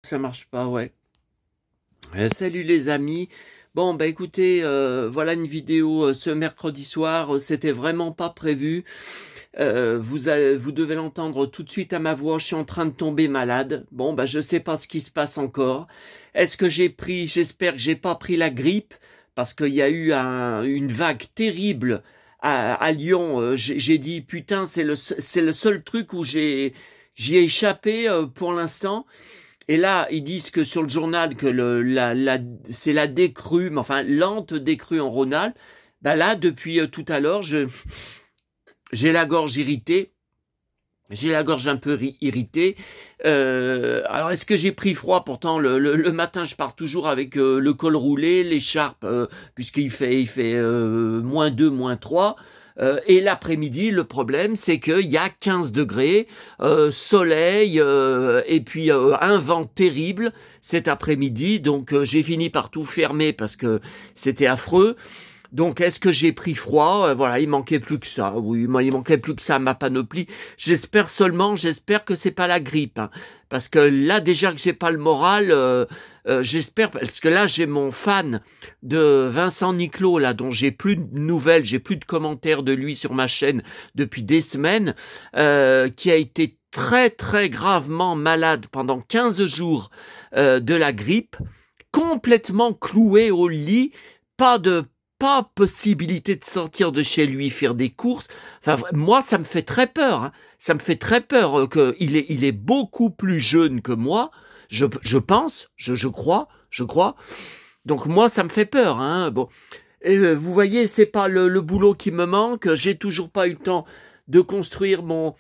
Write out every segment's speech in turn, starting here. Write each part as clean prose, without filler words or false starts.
Ça marche pas, ouais. Salut les amis. Bon, bah écoutez, voilà une vidéo ce mercredi soir. C'était vraiment pas prévu. Vous devez l'entendre tout de suite à ma voix. Je suis en train de tomber malade. Bon, bah je sais pas ce qui se passe encore. Est-ce que j'espère que j'ai pas pris la grippe parce qu'il y a eu une vague terrible à Lyon. J'ai dit putain, c'est le seul truc où j'y ai échappé pour l'instant. Et là, ils disent que sur le journal que c'est la décrue, mais enfin lente décrue en Rhône-Alpes. Bah là, depuis tout à l'heure, j'ai la gorge irritée. J'ai la gorge un peu irritée. Alors, est-ce que j'ai pris froid? Pourtant, le matin, je pars toujours avec le col roulé, l'écharpe, puisqu'il fait -2, -3. Et l'après-midi, le problème, c'est qu'il y a 15 degrés, soleil, et puis un vent terrible cet après-midi. Donc, j'ai fini par tout fermer parce que c'était affreux. Donc, est-ce que j'ai pris froid? Voilà, il manquait plus que ça. Oui, il manquait plus que ça à ma panoplie. J'espère que c'est pas la grippe, hein, parce que là, déjà que j'ai pas le moral, j'espère, parce que là, j'ai mon fan de Vincent Niclot, là, dont j'ai plus de nouvelles, j'ai plus de commentaires de lui sur ma chaîne depuis des semaines, qui a été très, très gravement malade pendant 15 jours de la grippe, complètement cloué au lit, pas possibilité de sortir de chez lui, faire des courses. Enfin, moi, ça me fait très peur, hein. Ça me fait très peur il est beaucoup plus jeune que moi. Je pense, je crois. Donc moi, ça me fait peur, hein. Bon. Et vous voyez, c'est pas le boulot qui me manque. J'ai toujours pas eu le temps de construire mon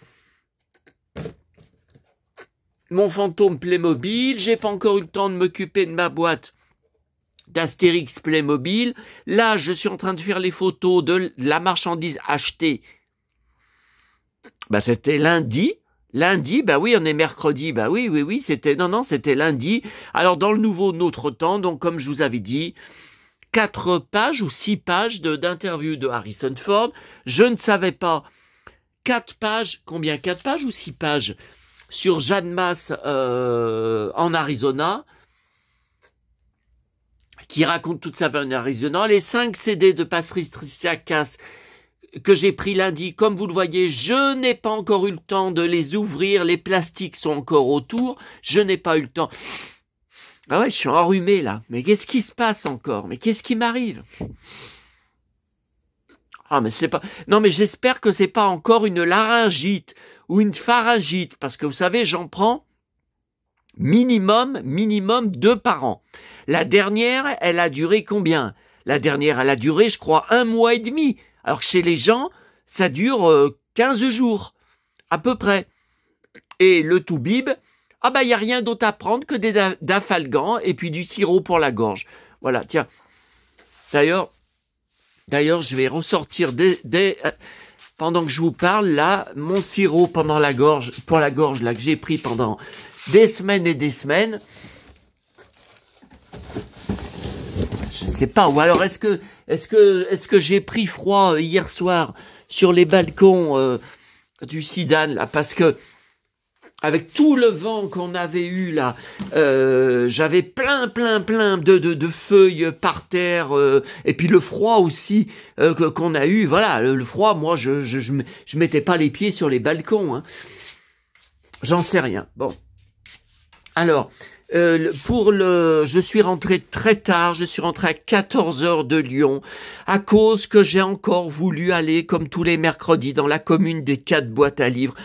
fantôme Playmobil. J'ai pas encore eu le temps de m'occuper de ma boîte d'Astérix Playmobil. Là, je suis en train de faire les photos de la marchandise achetée. Bah, c'était lundi. Lundi, bah oui, on est mercredi. Bah oui, c'était lundi. Alors, dans le nouveau Notre Temps, donc, comme je vous avais dit, 4 pages ou 6 pages d'interview de Harrison Ford. Je ne savais pas. 4 pages, combien? 4 pages ou 6 pages sur Jeanne Masse en Arizona, qui raconte toute sa vie en Arizona, les 5 CD de Patricia Cass que j'ai pris lundi, comme vous le voyez, je n'ai pas encore eu le temps de les ouvrir, les plastiques sont encore autour, je n'ai pas eu le temps. Ah ouais, je suis enrhumé là, mais qu'est-ce qui se passe encore? Mais qu'est-ce qui m'arrive? Ah mais c'est pas... Non mais j'espère que c'est pas encore une laryngite ou une pharyngite, parce que vous savez, j'en prends minimum 2 par an. La dernière, elle a duré combien? La dernière, elle a duré, je crois, 1 mois et demi. Alors que chez les gens, ça dure 15 jours, à peu près. Et le Toubib, ah bah il n'y a rien d'autre à prendre que des dafalgans et puis du sirop pour la gorge. Voilà, tiens. D'ailleurs, je vais ressortir pendant que je vous parle, là, mon sirop pour la gorge, là, que j'ai pris pendant des semaines et des semaines. Je sais pas. Ou alors est-ce que j'ai pris froid hier soir sur les balcons du Sidane là, parce que avec tout le vent qu'on avait eu là, j'avais plein de feuilles par terre, et puis le froid aussi qu'on a eu. Voilà, le froid. Moi, je mettais pas les pieds sur les balcons, hein. J'en sais rien. Bon. Alors, je suis rentré très tard, je suis rentré à 14 heures de Lyon, à cause que j'ai encore voulu aller, comme tous les mercredis, dans la commune des 4 boîtes à livres,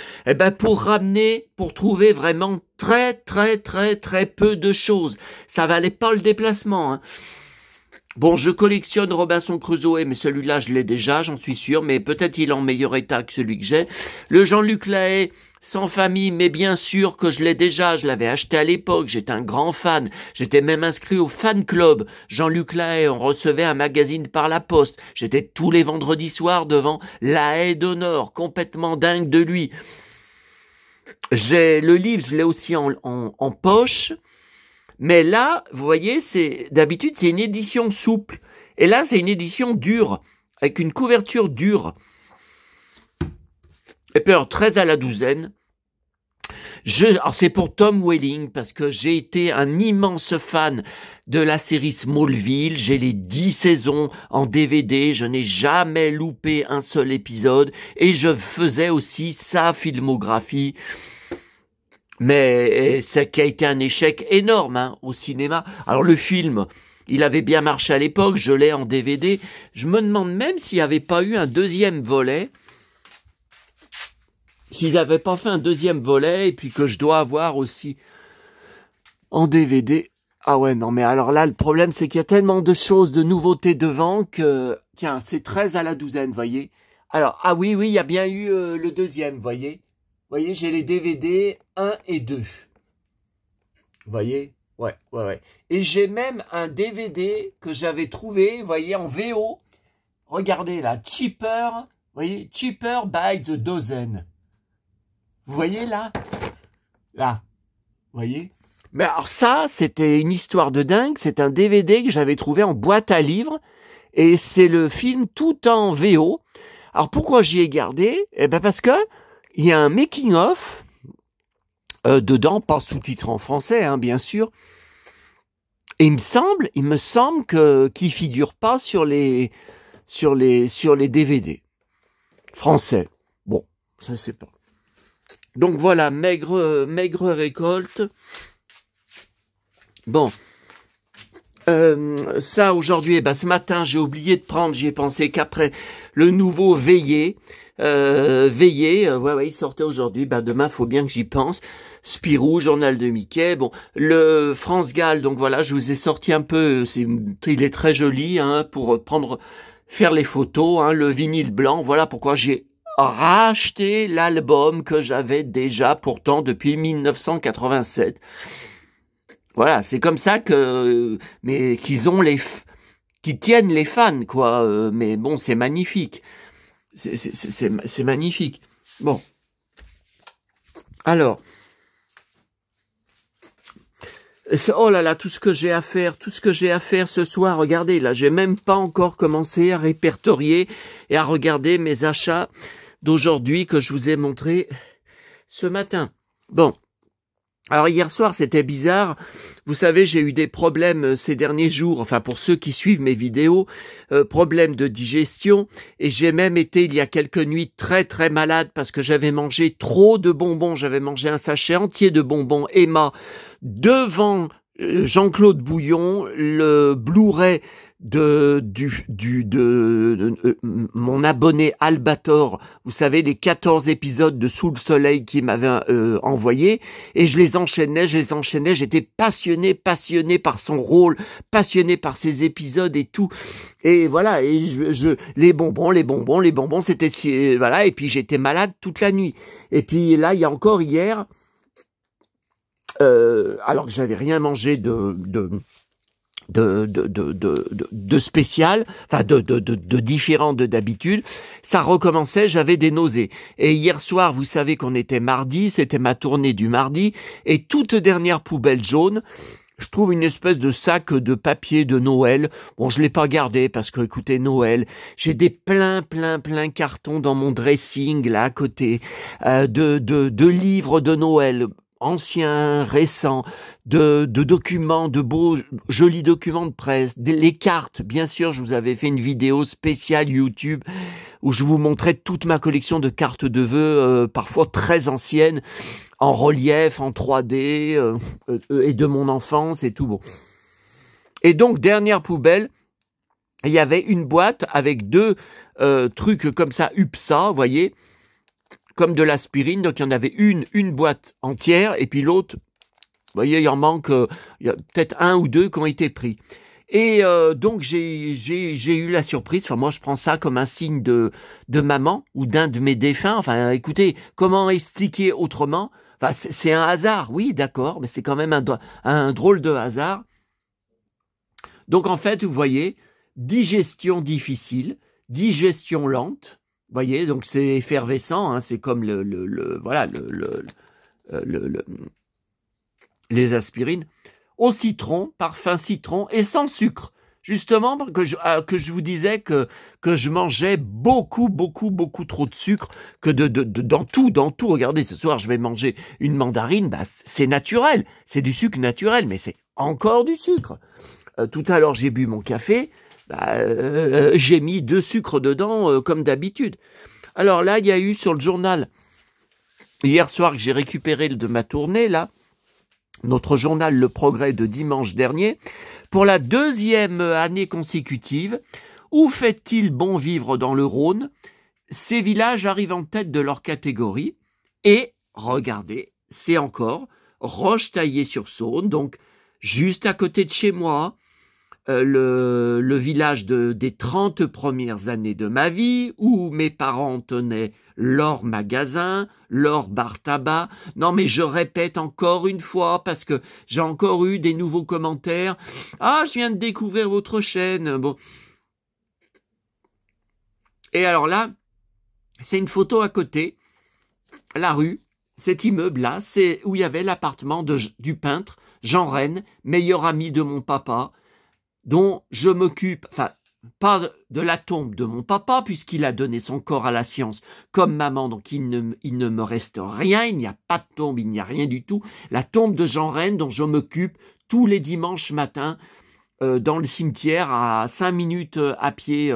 pour trouver vraiment très peu de choses. Ça valait pas le déplacement, hein. Bon, je collectionne Robinson Crusoe, mais celui-là, je l'ai déjà, j'en suis sûr, mais peut-être il est en meilleur état que celui que j'ai. Le Jean-Luc Lahaye, Sans famille, mais bien sûr que je l'ai déjà, je l'avais acheté à l'époque, j'étais un grand fan, j'étais même inscrit au fan club. Jean-Luc Lahaye, on recevait un magazine par la poste, j'étais tous les vendredis soirs devant Lahaye d'honneur, complètement dingue de lui. Le livre, je l'ai aussi en poche. Mais là, vous voyez, d'habitude, c'est une édition souple. Et là, c'est une édition dure, avec une couverture dure. Et puis alors, 13 à la douzaine. Alors c'est pour Tom Welling, parce que j'ai été un immense fan de la série Smallville. J'ai les 10 saisons en DVD. Je n'ai jamais loupé un seul épisode. Et je faisais aussi sa filmographie. Mais ça qui a été un échec énorme hein, au cinéma. Alors le film, il avait bien marché à l'époque. Je l'ai en DVD. Je me demande même s'il n'y avait pas eu un deuxième volet. S'ils n'avaient pas fait un deuxième volet, et puis que je dois avoir aussi en DVD. Ah ouais, non, mais alors là, le problème, c'est qu'il y a tellement de choses, de nouveautés devant que... Tiens, c'est 13 à la douzaine, voyez. Alors, ah oui, il y a bien eu le deuxième, voyez. Voyez, j'ai les DVD 1 et 2. Voyez. Ouais. Et j'ai même un DVD que j'avais trouvé, voyez, en VO. Regardez là, Cheaper, voyez, Cheaper by the Dozen. Vous voyez là? Là. Vous voyez? Mais alors ça, c'était une histoire de dingue. C'est un DVD que j'avais trouvé en boîte à livres. Et c'est le film tout en VO. Alors pourquoi j'y ai gardé? Eh ben parce que il y a un making-of dedans, pas sous-titré en français, hein, bien sûr. Et il me semble qu'il figure pas sur les DVD français. Bon, je sais pas. Donc voilà, maigre récolte. Bon, ça aujourd'hui, ce matin j'ai oublié de prendre, j'y ai pensé qu'après le nouveau Veillé, il sortait aujourd'hui, demain faut bien que j'y pense. Spirou, Journal de Mickey, bon, le France Gall, donc voilà, je vous ai sorti un peu, il est très joli, hein, pour faire les photos, hein, le vinyle blanc, voilà pourquoi j'ai racheter l'album que j'avais déjà pourtant depuis 1987. Voilà, c'est comme ça que mais qu'ils tiennent les fans quoi. Mais bon, c'est magnifique. C'est magnifique. Bon. Alors. Oh là là, tout ce que j'ai à faire ce soir, regardez, là, j'ai même pas encore commencé à répertorier et à regarder mes achats d'aujourd'hui que je vous ai montré ce matin. Bon. Alors hier soir, c'était bizarre. Vous savez, j'ai eu des problèmes ces derniers jours, enfin pour ceux qui suivent mes vidéos, problèmes de digestion, et j'ai même été il y a quelques nuits très très malade parce que j'avais mangé trop de bonbons. J'avais mangé un sachet entier de bonbons Emma devant Jean-Claude Bouillon, le Blu-ray de mon abonné Albator, vous savez, les 14 épisodes de Sous le Soleil qu'il m'avait envoyé, et je les enchaînais, j'étais passionné par son rôle, passionné par ses épisodes et tout, et voilà, et les bonbons, c'était, voilà, et puis j'étais malade toute la nuit, et puis là, il y a encore hier, alors que j'avais rien mangé de spécial, enfin de différent de d'habitude, ça recommençait, j'avais des nausées. Et hier soir, vous savez qu'on était mardi, c'était ma tournée du mardi, et toute dernière poubelle jaune, je trouve une espèce de sac de papier de Noël. Bon, je l'ai pas gardé parce que, écoutez, Noël, j'ai des plein cartons dans mon dressing là à côté de livres de Noël. Anciens, récents, de documents, de beaux, jolis documents de presse, les cartes, bien sûr, je vous avais fait une vidéo spéciale YouTube où je vous montrais toute ma collection de cartes de vœux, parfois très anciennes, en relief, en 3D, et de mon enfance et tout. Bon. Et donc, dernière poubelle, il y avait une boîte avec deux trucs comme ça, UPSA, vous voyez, comme de l'aspirine, donc il y en avait une boîte entière, et puis l'autre, vous voyez, il en manque, il y a peut-être un ou deux qui ont été pris. Et donc j'ai eu la surprise, enfin moi je prends ça comme un signe de maman, ou d'un de mes défunts, enfin écoutez, comment expliquer autrement? Enfin c'est un hasard, oui d'accord, mais c'est quand même un drôle de hasard. Donc en fait, vous voyez, digestion difficile, digestion lente, vous voyez, donc c'est effervescent, hein, c'est comme les aspirines, au citron, parfum citron et sans sucre. justement que je vous disais que je mangeais beaucoup trop de sucre, que dans tout. Regardez, ce soir je vais manger une mandarine, bah c'est naturel, c'est du sucre naturel, mais c'est encore du sucre. Tout à l'heure j'ai bu mon café, j'ai mis 2 sucres dedans comme d'habitude. Alors là il y a eu sur le journal hier soir que j'ai récupéré de ma tournée là. Notre journal Le Progrès de dimanche dernier, pour la 2e année consécutive, où fait-il bon vivre dans le Rhône? Ces villages arrivent en tête de leur catégorie, et, regardez, c'est encore Rochetaillé-sur-Saône, donc juste à côté de chez moi, le village des 30 premières années de ma vie, où mes parents tenaient leur magasin, leur bar tabac. Non, mais je répète encore une fois, parce que j'ai encore eu des nouveaux commentaires. Ah, je viens de découvrir votre chaîne. Bon. Et alors là, c'est une photo à côté, la rue, cet immeuble-là, c'est où il y avait l'appartement du peintre Jean Rennes, meilleur ami de mon papa, dont je m'occupe, enfin, pas de la tombe de mon papa, puisqu'il a donné son corps à la science comme maman, donc il ne me reste rien, il n'y a pas de tombe, il n'y a rien du tout. La tombe de Jean Rennes, dont je m'occupe tous les dimanches matins dans le cimetière, à 5 minutes à pied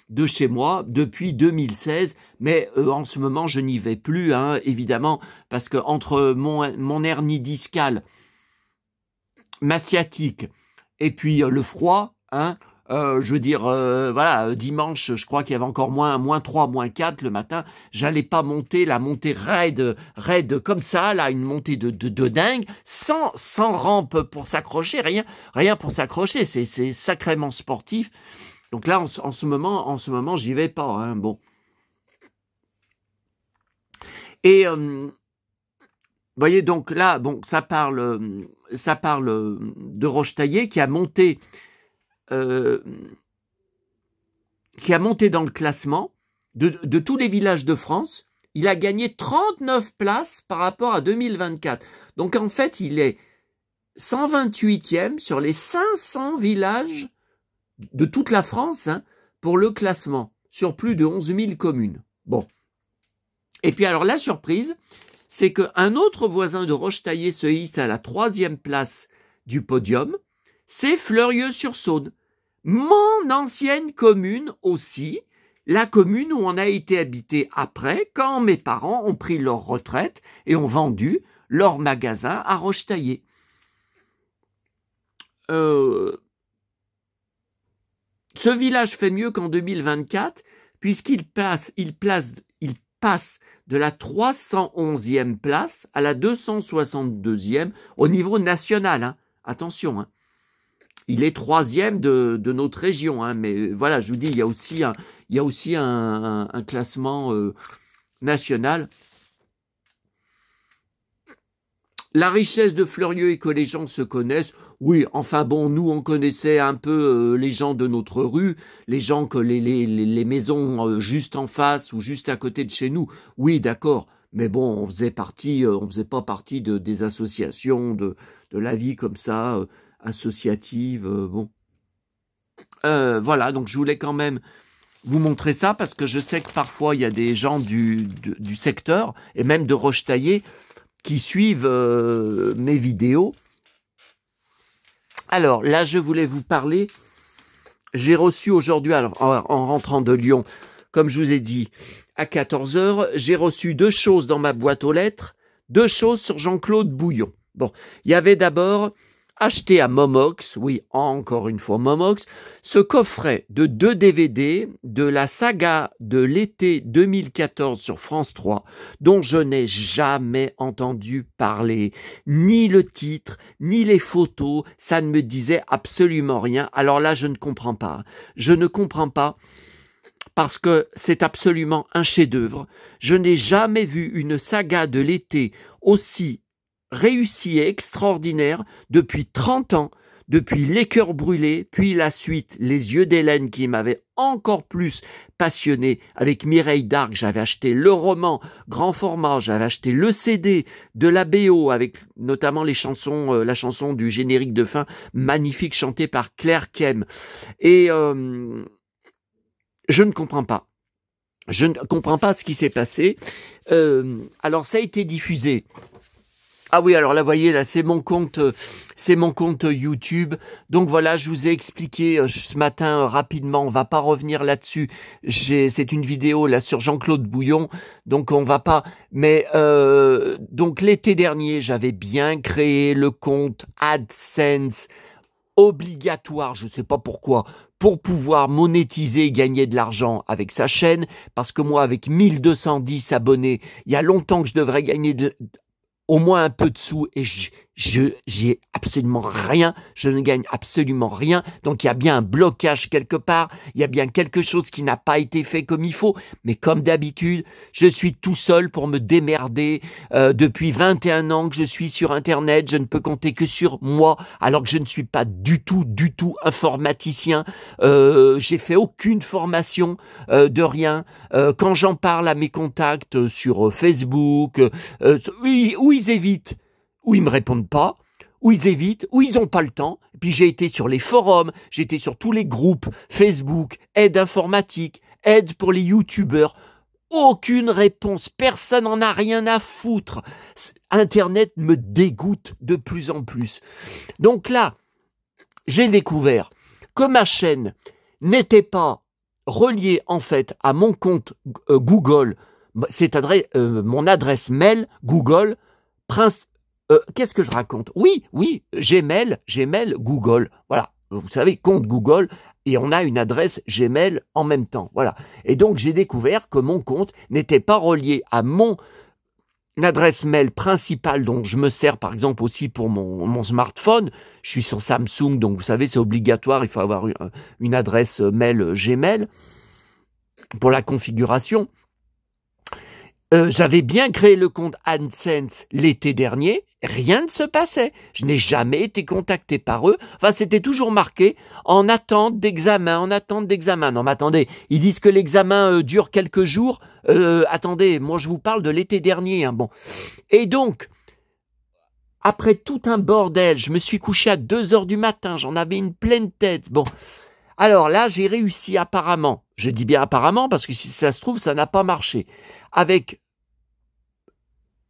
de chez moi, depuis 2016, mais en ce moment je n'y vais plus, hein, évidemment, parce que entre mon hernie discale, ma sciatique, et puis le froid, hein, je veux dire, voilà, dimanche, je crois qu'il y avait encore moins 3, moins 4 le matin, j'allais pas monter la montée raide comme ça, là, une montée de dingue, sans rampe pour s'accrocher, rien pour s'accrocher, c'est sacrément sportif. Donc là, en ce moment, j'y vais pas, hein, bon. Et vous voyez, donc là, bon, ça parle de Rochetaillé qui a monté dans le classement de tous les villages de France. Il a gagné 39 places par rapport à 2024. Donc en fait, il est 128e sur les 500 villages de toute la France, hein, pour le classement, sur plus de 11 000 communes. Bon. Et puis alors la surprise, c'est qu'un autre voisin de Rochetaillé se hisse à la 3e place du podium, c'est Fleurieux-sur-Saône. Mon ancienne commune aussi, la commune où on a été habité après, quand mes parents ont pris leur retraite et ont vendu leur magasin à Rochetaillé. Ce village fait mieux qu'en 2024, puisqu'il passe de la 311e place à la 262e au niveau national. Hein. Attention, hein. Il est 3e de notre région, hein, mais voilà, je vous dis, il y a aussi un classement national. La richesse de Fleurieux est que les gens se connaissent. Oui, enfin bon, nous on connaissait un peu les gens de notre rue, les gens que les maisons juste en face ou juste à côté de chez nous. Oui, d'accord. Mais bon, on faisait pas partie des associations, de la vie comme ça, associative. Bon, voilà. Donc je voulais quand même vous montrer ça parce que je sais que parfois il y a des gens du secteur et même de Rochetaillé qui suivent mes vidéos. Alors là, je voulais vous parler. J'ai reçu aujourd'hui, alors en rentrant de Lyon, comme je vous ai dit, à 14h, j'ai reçu 2 choses dans ma boîte aux lettres, 2 choses sur Jean-Claude Bouillon. Bon, il y avait d'abord acheté à Momox, oui, encore une fois Momox, ce coffret de 2 DVD de la saga de l'été 2014 sur France 3, dont je n'ai jamais entendu parler, ni le titre, ni les photos, ça ne me disait absolument rien. Alors là, je ne comprends pas. Je ne comprends pas parce que c'est absolument un chef-d'œuvre. Je n'ai jamais vu une saga de l'été aussi réussie et extraordinaire depuis 30 ans, depuis Les Cœurs Brûlés, puis la suite Les Yeux d'Hélène qui m'avait encore plus passionné avec Mireille Darc. J'avais acheté le roman grand format, j'avais acheté le CD de la BO avec notamment les chansons, la chanson du générique de fin magnifique chantée par Claire Kem. Et je ne comprends pas. Je ne comprends pas ce qui s'est passé. Alors ça a été diffusé. Ah oui, alors là, vous voyez, là, c'est mon compte YouTube. Donc voilà, je vous ai expliqué ce matin rapidement. On va pas revenir là-dessus. C'est une vidéo là sur Jean-Claude Bouillon. Donc on va pas. Mais donc l'été dernier, j'avais bien créé le compte AdSense obligatoire. Je sais pas pourquoi. Pour pouvoir monétiser et gagner de l'argent avec sa chaîne. Parce que moi, avec 1210 abonnés, il y a longtemps que je devrais gagner au moins un peu de sous et j'ai absolument rien, je ne gagne absolument rien, donc il y a bien un blocage quelque part, il y a bien quelque chose qui n'a pas été fait comme il faut, mais comme d'habitude, je suis tout seul pour me démerder, depuis 21 ans que je suis sur internet, je ne peux compter que sur moi, alors que je ne suis pas du tout informaticien, j'ai fait aucune formation de rien, quand j'en parle à mes contacts sur Facebook, où ils évitent, où ils me répondent pas, où ils évitent, où ils ont pas le temps. Et puis j'ai été sur les forums, j'ai été sur tous les groupes Facebook, aide informatique, aide pour les youtubeurs. Aucune réponse, personne n'en a rien à foutre. Internet me dégoûte de plus en plus. Donc là, j'ai découvert que ma chaîne n'était pas reliée en fait à mon compte Google, mon adresse mail Google, qu'est-ce que je raconte? Oui, Gmail, Google. Voilà, vous savez, compte Google, et on a une adresse Gmail en même temps. Voilà. Et donc, j'ai découvert que mon compte n'était pas relié à mon adresse mail principale dont je me sers, par exemple, aussi pour mon smartphone. Je suis sur Samsung, donc vous savez, c'est obligatoire, il faut avoir une adresse mail Gmail pour la configuration. J'avais bien créé le compte AdSense l'été dernier, rien ne se passait. Je n'ai jamais été contacté par eux. Enfin, c'était toujours marqué en attente d'examen, Non, mais attendez, ils disent que l'examen dure quelques jours. Attendez, moi je vous parle de l'été dernier. Bon. Et donc, après tout un bordel, je me suis couché à 2h du matin, j'en avais une pleine tête. Bon. Alors là, j'ai réussi apparemment. Je dis bien apparemment parce que si ça se trouve, ça n'a pas marché. Avec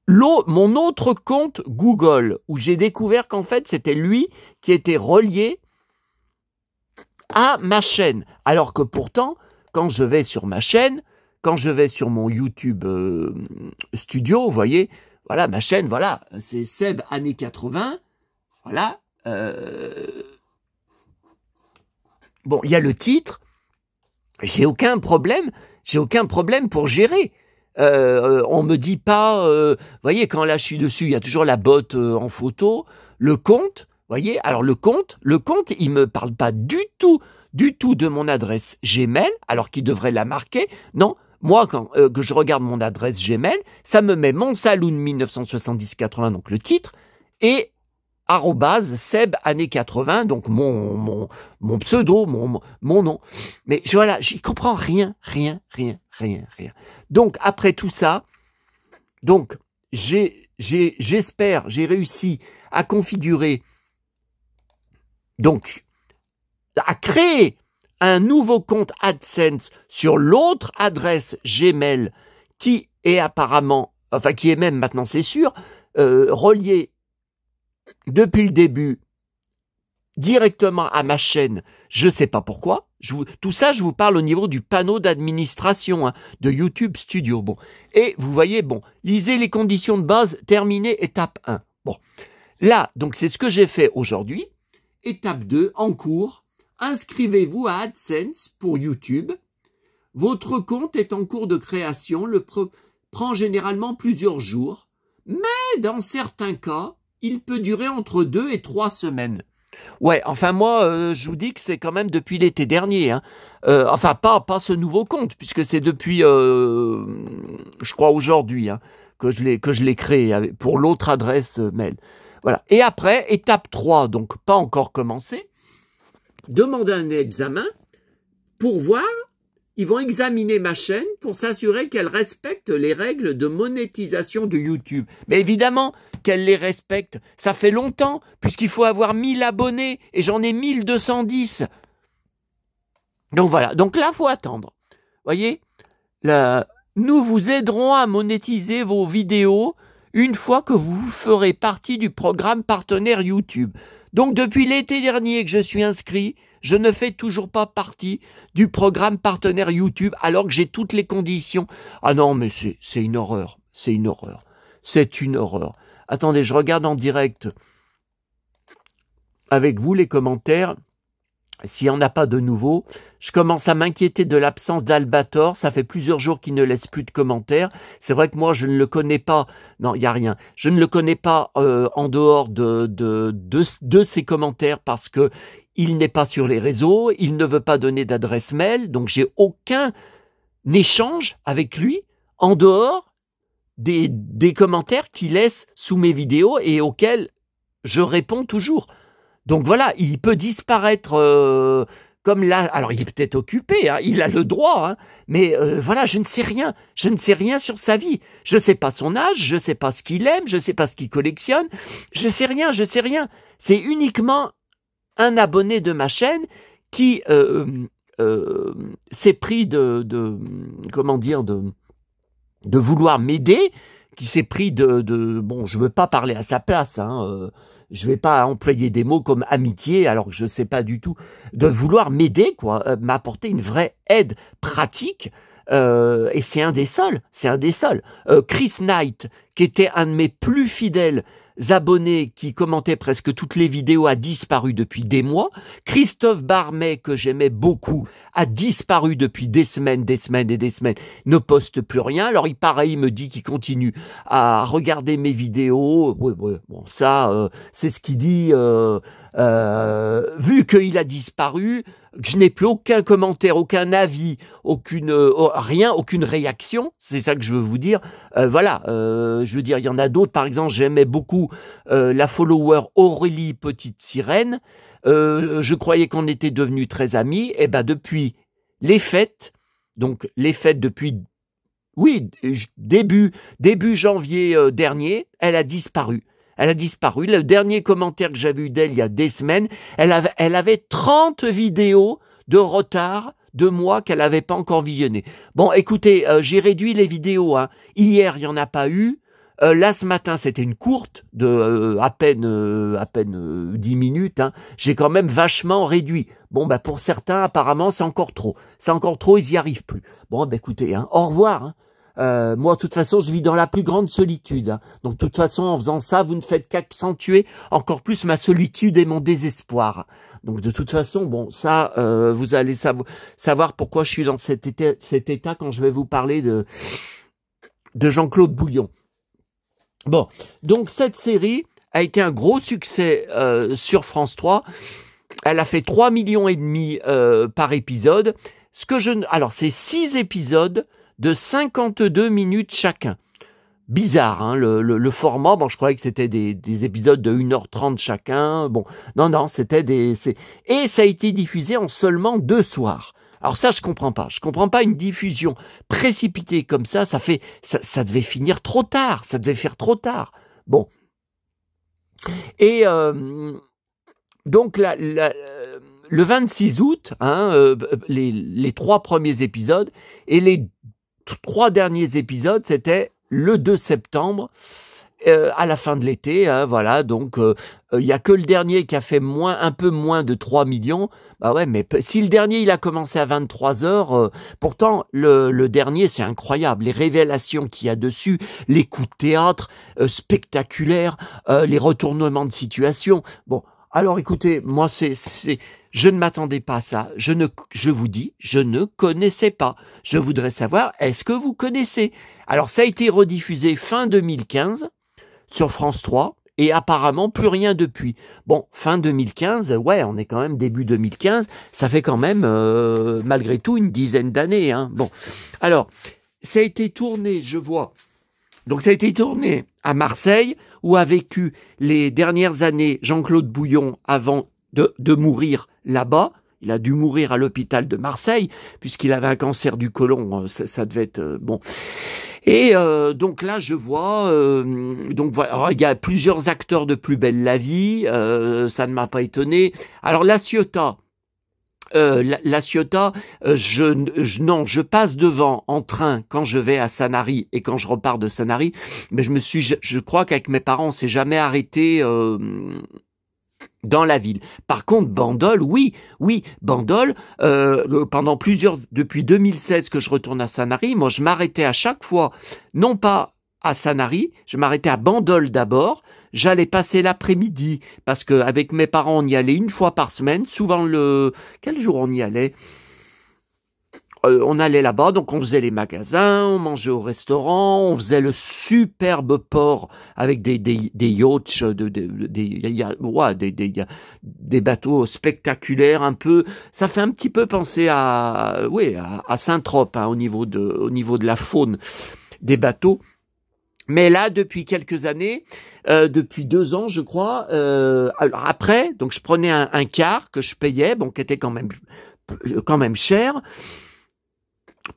mon autre compte Google, où j'ai découvert qu'en fait, c'était lui qui était relié à ma chaîne. Alors que pourtant, quand je vais sur ma chaîne, quand je vais sur mon YouTube Studio, vous voyez, voilà, ma chaîne, voilà, c'est Seb années 80, voilà. Bon, il y a le titre, j'ai aucun problème pour gérer. On me dit pas, voyez, quand là je suis dessus, il y a toujours la botte en photo, le compte, voyez, alors le compte, il me parle pas du tout de mon adresse Gmail, alors qu'il devrait la marquer. Non, moi quand que je regarde mon adresse Gmail, ça me met Monsaloun 1970-80, donc le titre, et @Seb années 80, donc mon pseudo, mon nom. Mais voilà, j'y comprends rien. Donc après tout ça, donc j'espère, j'ai réussi à configurer, donc à créer un nouveau compte AdSense sur l'autre adresse Gmail qui est apparemment, enfin qui est même maintenant, c'est sûr, relié depuis le début directement à ma chaîne. Je sais pas pourquoi. Tout ça, je vous parle au niveau du panneau d'administration de YouTube Studio. Bon, et vous voyez, bon, lisez les conditions de base, terminé, étape 1. Bon, là, donc c'est ce que j'ai fait aujourd'hui. Étape 2, en cours, inscrivez-vous à AdSense pour YouTube. Votre compte est en cours de création, prend généralement plusieurs jours, mais dans certains cas, il peut durer entre 2 et 3 semaines. Ouais, enfin moi, je vous dis que c'est quand même depuis l'été dernier. Enfin, pas ce nouveau compte, puisque c'est depuis, je crois aujourd'hui, que je l'ai créé pour l'autre adresse mail. Voilà. Et après, étape 3, donc pas encore commencé, demander un examen pour voir, ils vont examiner ma chaîne pour s'assurer qu'elle respecte les règles de monétisation de YouTube. Mais évidemment qu'elle les respecte. Ça fait longtemps, puisqu'il faut avoir 1000 abonnés, et j'en ai 1210. Donc voilà, donc là, il faut attendre. Voyez, nous vous aiderons à monétiser vos vidéos une fois que vous ferez partie du programme partenaire YouTube. Donc depuis l'été dernier que je suis inscrit, je ne fais toujours pas partie du programme partenaire YouTube alors que j'ai toutes les conditions. Ah non, mais c'est une horreur, c'est une horreur, c'est une horreur. Attendez, je regarde en direct avec vous les commentaires. S'il n'y en a pas de nouveau, je commence à m'inquiéter de l'absence d'Albator. Ça fait plusieurs jours qu'il ne laisse plus de commentaires. C'est vrai que moi, je ne le connais pas. Non, il n'y a rien. Je ne le connais pas en dehors de ses commentaires parce que il n'est pas sur les réseaux. Il ne veut pas donner d'adresse mail. Donc, j'ai aucun échange avec lui en dehors des commentaires qu'il laisse sous mes vidéos et auxquels je réponds toujours. Donc voilà, il peut disparaître comme là. Alors il est peut-être occupé, hein, il a le droit, hein, mais voilà, je ne sais rien. Je ne sais rien sur sa vie. Je ne sais pas son âge, je ne sais pas ce qu'il aime, je ne sais pas ce qu'il collectionne. Je ne sais rien, je ne sais rien. C'est uniquement un abonné de ma chaîne qui s'est pris comment dire, de vouloir m'aider, qui s'est pris bon, je veux pas parler à sa place, hein, je vais pas employer des mots comme amitié, alors que je sais pas du tout, de vouloir m'aider, quoi, m'apporter une vraie aide pratique, et c'est un des seuls, Chris Knight, qui était un de mes plus fidèles abonnés qui commentait presque toutes les vidéos, a disparu depuis des mois. Christophe Barmet, que j'aimais beaucoup, a disparu depuis des semaines et des semaines, ne poste plus rien. Alors il me dit qu'il continue à regarder mes vidéos. Ouais, bon, ça, c'est ce qu'il dit. Vu qu'il a disparu, que je n'ai plus aucun commentaire, aucun avis, rien, aucune réaction, c'est ça que je veux vous dire. Voilà, je veux dire, il y en a d'autres, par exemple, j'aimais beaucoup la follower Aurélie Petite Sirène, je croyais qu'on était devenus très amis, et ben depuis les fêtes, donc les fêtes depuis, oui, début janvier dernier, elle a disparu. Elle a disparu. Le dernier commentaire que j'avais eu d'elle il y a des semaines, elle avait 30 vidéos de retard de moi qu'elle n'avait pas encore visionnées. Bon, écoutez, j'ai réduit les vidéos. Hein. Hier, il n'y en a pas eu. Là, ce matin, c'était une courte de à peine 10 minutes. Hein. J'ai quand même vachement réduit. Bon, bah pour certains, apparemment, c'est encore trop. C'est encore trop, ils n'y arrivent plus. Bon, bah écoutez, hein, au revoir. Hein. Moi, de toute façon, je vis dans la plus grande solitude. Hein. Donc, de toute façon, en faisant ça, vous ne faites qu'accentuer encore plus ma solitude et mon désespoir. Donc, de toute façon, bon, ça, vous allez savoir pourquoi je suis dans cet état quand je vais vous parler de Jean-Claude Bouillon. Bon, donc cette série a été un gros succès sur France 3. Elle a fait 3,5 millions par épisode. Alors, c'est 6 épisodes de 52 minutes chacun. Bizarre, hein, le format. Bon, je croyais que c'était des épisodes de 1h30 chacun. Bon, non, c'était et ça a été diffusé en seulement 2 soirs. Alors ça, je comprends pas. Je comprends pas une diffusion précipitée comme ça. Ça devait finir trop tard. Ça devait faire trop tard. Bon. Et donc le 26 août, hein, les 3 premiers épisodes et les 3 derniers épisodes, c'était le 2 septembre, à la fin de l'été, hein, voilà, donc il y a que le dernier qui a fait un peu moins de 3 millions, bah ouais, mais si le dernier il a commencé à 23 heures, pourtant le dernier c'est incroyable, les révélations qu'il y a dessus, les coups de théâtre spectaculaires, les retournements de situation, bon, alors écoutez, moi je ne m'attendais pas à ça, je vous dis, je ne connaissais pas. Je voudrais savoir, est-ce que vous connaissez? Alors ça a été rediffusé fin 2015 sur France 3 et apparemment plus rien depuis. Bon, fin 2015, ouais, on est quand même début 2015, ça fait quand même malgré tout une dizaine d'années. Hein. Bon, alors ça a été tourné, je vois, Donc ça a été tourné à Marseille, où a vécu les dernières années Jean-Claude Bouillon avant de mourir là-bas. Il a dû mourir à l'hôpital de Marseille, puisqu'il avait un cancer du côlon, ça devait être bon. Et donc là, je vois, donc voilà, alors, il y a plusieurs acteurs de Plus belle la vie, ça ne m'a pas étonné. Alors La Ciotat, non, je passe devant en train quand je vais à Sanary et quand je repars de Sanary, mais je crois qu'avec mes parents, on s'est jamais arrêté dans la ville. Par contre, Bandol, oui, Bandol, depuis 2016 que je retourne à Sanary, moi je m'arrêtais à chaque fois, non pas à Sanary, je m'arrêtais à Bandol d'abord, j'allais passer l'après-midi, parce qu'avec mes parents, on y allait une fois par semaine, souvent quel jour on y allait? On allait là-bas, donc on faisait les magasins, on mangeait au restaurant, on faisait le superbe port avec des yachts, des bateaux spectaculaires un peu. Ça fait un petit peu penser à Saint-Trope, hein, au niveau de la faune des bateaux. Mais là, depuis quelques années, depuis 2 ans, je crois, alors après, donc je prenais un car que je payais, bon, qui était quand même cher,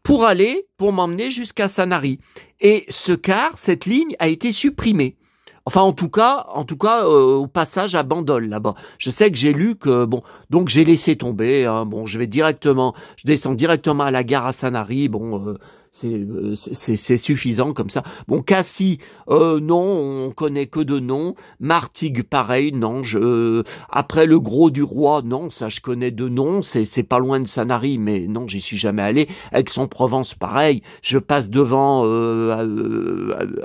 pour m'emmener jusqu'à Sanary. Et ce car, cette ligne a été supprimée. Enfin, en tout cas, au passage à Bandol, là-bas. Je sais que j'ai lu que, bon, donc j'ai laissé tomber, hein, bon, je descends directement à la gare à Sanary, bon, c'est suffisant comme ça. Bon, Cassis, non, on connaît que de nom. Martigues, pareil, non. Après le Gros du Roi, non, ça je connais de nom. C'est pas loin de Sanary, mais non, j'y suis jamais allé. Aix-en-Provence, pareil. Je passe devant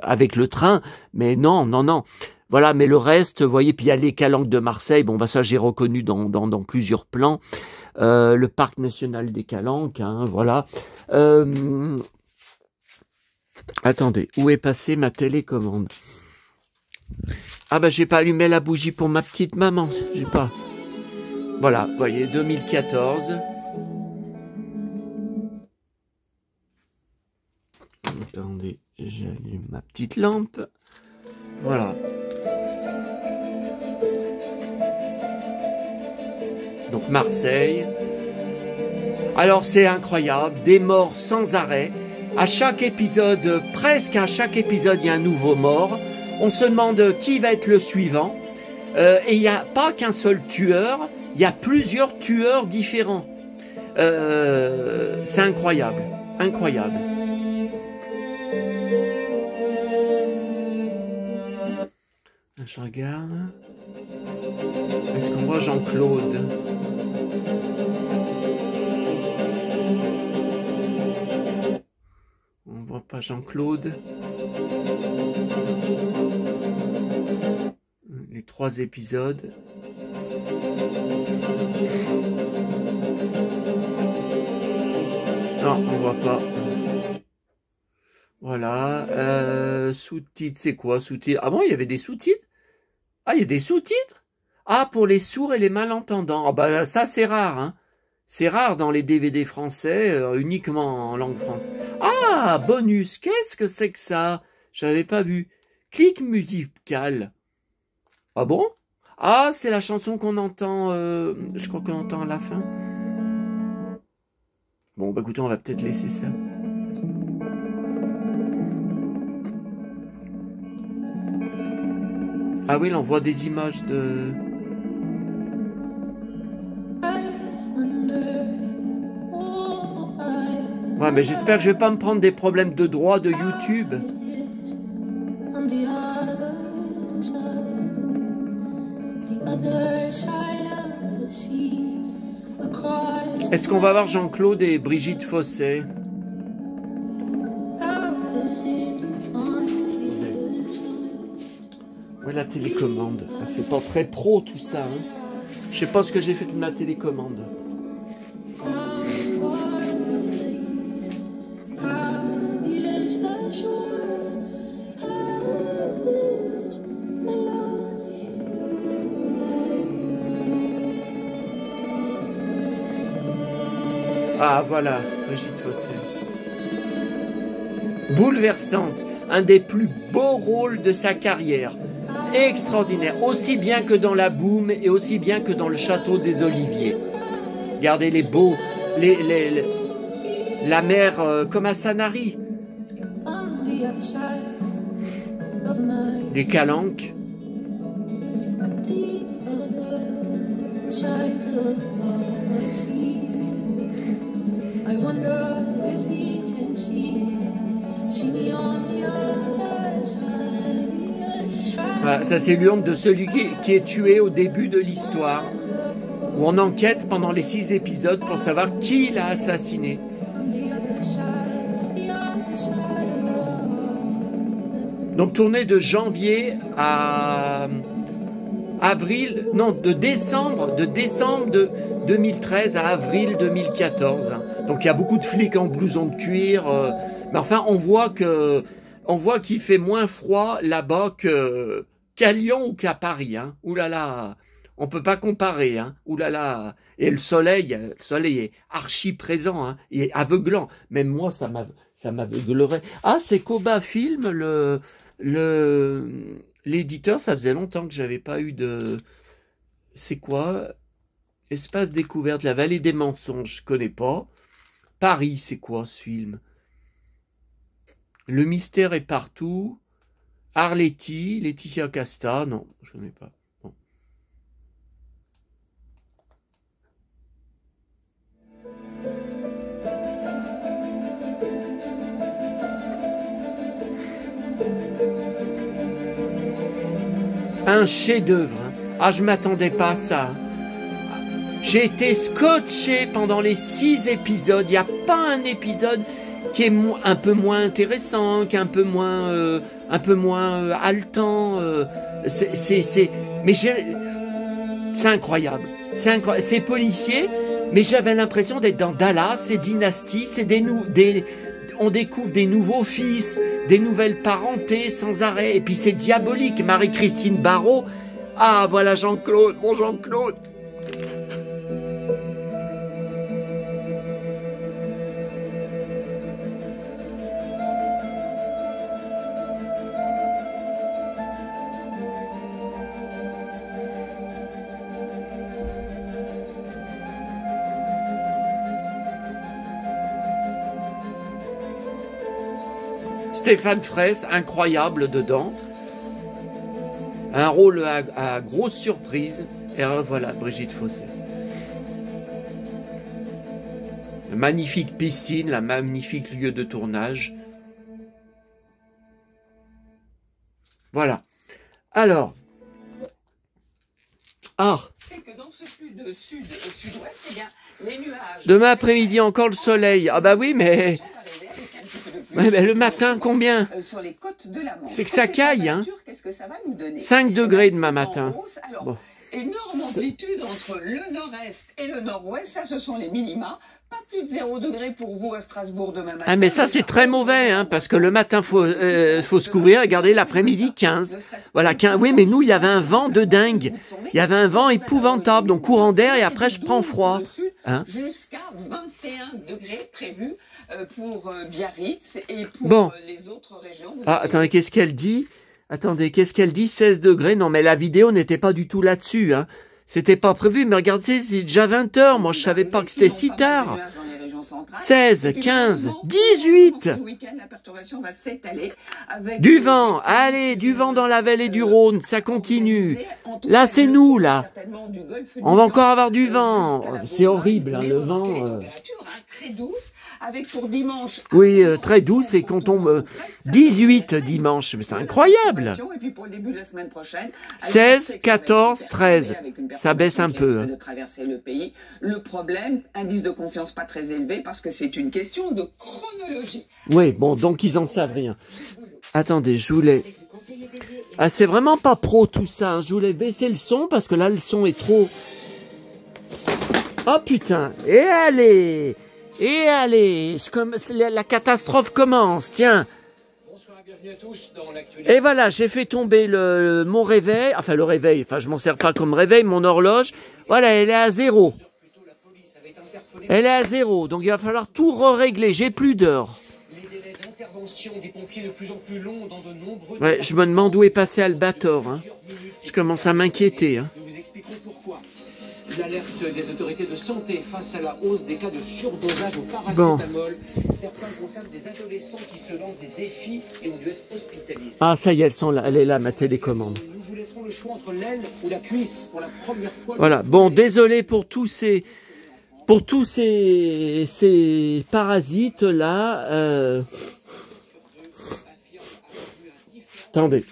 avec le train, mais non. Voilà, mais le reste, vous voyez, puis il y a les Calanques de Marseille. Bon, bah ça j'ai reconnu dans plusieurs plans. Le parc national des Calanques, hein, voilà. Attendez, où est passée ma télécommande? Ah bah j'ai pas allumé la bougie pour ma petite maman, j'ai pas. Voilà, vous voyez, 2014. Attendez, j'allume ma petite lampe. Voilà. Donc Marseille. Alors c'est incroyable, des morts sans arrêt. À chaque épisode, presque à chaque épisode, il y a un nouveau mort. On se demande qui va être le suivant. Et il n'y a pas qu'un seul tueur, il y a plusieurs tueurs différents. C'est incroyable, incroyable. Je regarde. Est-ce qu'on voit Jean-Claude? On voit pas Jean-Claude. Les 3 épisodes. Non, on voit pas. Voilà. Sous-titres, c'est quoi sous-titres? Ah bon, il y avait des sous-titres? Ah, il y a des sous-titres? Ah, pour les sourds et les malentendants. Ah bah ça, c'est rare, hein. C'est rare dans les DVD français, uniquement en langue française. Ah, bonus, qu'est-ce que c'est que ça? J'avais pas vu. Clic musical. Ah bon? Ah, c'est la chanson qu'on entend, je crois qu'on entend à la fin. Bon, bah écoutez, on va peut-être laisser ça. Ah oui, là, on voit des images de... Ouais, mais j'espère que je vais pas me prendre des problèmes de droit de YouTube. Est-ce qu'on va voir Jean-Claude et Brigitte Fossé? Ouais, la télécommande. Ah, c'est pas très pro tout ça, hein. Je sais pas ce que j'ai fait de ma télécommande. Ah voilà, Brigitte Fossé. Bouleversante. un des plus beaux rôles de sa carrière. Extraordinaire, aussi bien que dans La Boum et aussi bien que dans Le Château des Oliviers. Regardez les beaux, la mer comme à Sanary. Les calanques. Voilà, ça c'est l'urne de celui qui est tué au début de l'histoire, où on enquête pendant les 6 épisodes pour savoir qui l'a assassiné. Donc tourné de janvier à avril, non, de décembre de 2013 à avril 2014. Donc il y a beaucoup de flics en blouson de cuir, mais enfin on voit qu'il fait moins froid là-bas qu'à Lyon ou qu'à Paris. Hein. Ouh là là, on peut pas comparer. Hein. Ouh là là, et le soleil est archi présent, hein. Il est aveuglant. Même moi, ça m'aveuglerait. Ah, c'est Koba Film, l'éditeur. Ça faisait longtemps que j'avais pas eu de. C'est quoi? Espace découverte, la vallée des mensonges, je connais pas. Paris, c'est quoi ce film? Le mystère est partout. Arletty, Laetitia Casta, non, je connais pas. Bon. Un chef-d'œuvre. Hein. Ah, je m'attendais pas à ça. J'ai été scotché pendant les 6 épisodes. Il n'y a pas un épisode qui est un peu moins intéressant, qui est un peu moins haletant. Mais c'est incroyable. C'est policier, mais j'avais l'impression d'être dans Dallas, c'est Dynasty, on découvre des nouveaux fils, des nouvelles parentés sans arrêt. Et puis c'est diabolique. Marie-Christine Barrault. Ah, voilà Jean-Claude, mon Jean-Claude. Stéphane Fraisse, incroyable dedans. Un rôle à grosse surprise. Et voilà, Brigitte Fossé. Une magnifique piscine, la magnifique lieu de tournage. Voilà. Alors. Ah. C'est que dans ce flux de sud au sud-ouest, eh bien, les nuages. Demain après-midi, encore le soleil. Ah bah oui, mais. Ouais, mais le matin, combien? C'est que ça caille, hein. 5 degrés demain matin. Bon. Énorme amplitude entre le nord-est et le nord-ouest, ça ce sont les minima. Pas plus de 0 degré pour vous à Strasbourg demain matin. Ah mais ça c'est très mauvais, hein, parce que le matin faut se couvrir, regardez l'après-midi 15. Voilà, 15. Oui mais nous il y avait un vent de dingue. Il y avait un vent épouvantable, donc courant d'air et après je prends froid. Hein. Jusqu'à 21 degrés prévus pour Biarritz et pour les autres régions. Attendez, qu'est-ce qu'elle dit? Attendez, qu'est-ce qu'elle dit? 16 degrés? Non, mais la vidéo n'était pas du tout là-dessus. Hein. C'était pas prévu, mais regardez, c'est déjà 20 h. Moi, je savais pas que c'était si tard. 16, 15, 18. Du vent, allez, du vent dans la vallée du Rhône, ça continue. Là, c'est nous, là. On va encore avoir du vent. C'est horrible, hein, le vent. Avec pour dimanche. Oui, très douce et qu'on tombe 18 dimanche, mais c'est incroyable. Et puis pour le début de la semaine prochaine, 16, 14, 13, ça baisse un peu. De traverser le pays. Le problème, indice de confiance pas très élevé parce que c'est une question de chronologie. Oui, bon, donc ils en savent rien. Attendez, je voulais... Ah, c'est vraiment pas pro tout ça, hein. Je voulais baisser le son parce que là le son est trop... Oh putain, et allez! Et allez, la catastrophe commence, tiens. Bonsoir, bienvenue à tous dans l'actualité. Et voilà, j'ai fait tomber mon réveil, enfin le réveil, enfin je m'en sers pas comme réveil, mon horloge. Voilà, elle est à 0. Elle est à 0, donc il va falloir tout régler, j'ai plus d'heure. intervention des pompiers de plus en plus longs dans de nombreux... Ouais, je me demande où est passé Albator. Hein. Je commence à m'inquiéter. Hein. Nous vous expliquons pourquoi. L'alerte des autorités de santé face à la hausse des cas de surdosage au paracétamol. Bon. Certains concernent des adolescents qui se lancent des défis et ont dû être hospitalisés. Ah, ça y est, elle est là, ma télécommande. Nous vous laisserons le choix entre l'aile ou la cuisse pour la première fois. Voilà, bon, désolé pour tous ces parasites-là. Attendez.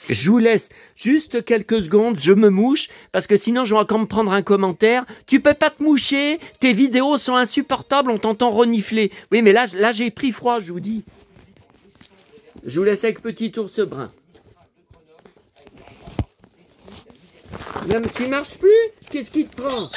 Je vous laisse juste quelques secondes, je me mouche, parce que sinon je vais encore me prendre un commentaire. Tu peux pas te moucher, tes vidéos sont insupportables, on t'entend renifler. Oui, mais là j'ai pris froid, je vous dis. Je vous laisse avec Petit Ours Brun. Même tu marches plus? Qu'est-ce qui te prend?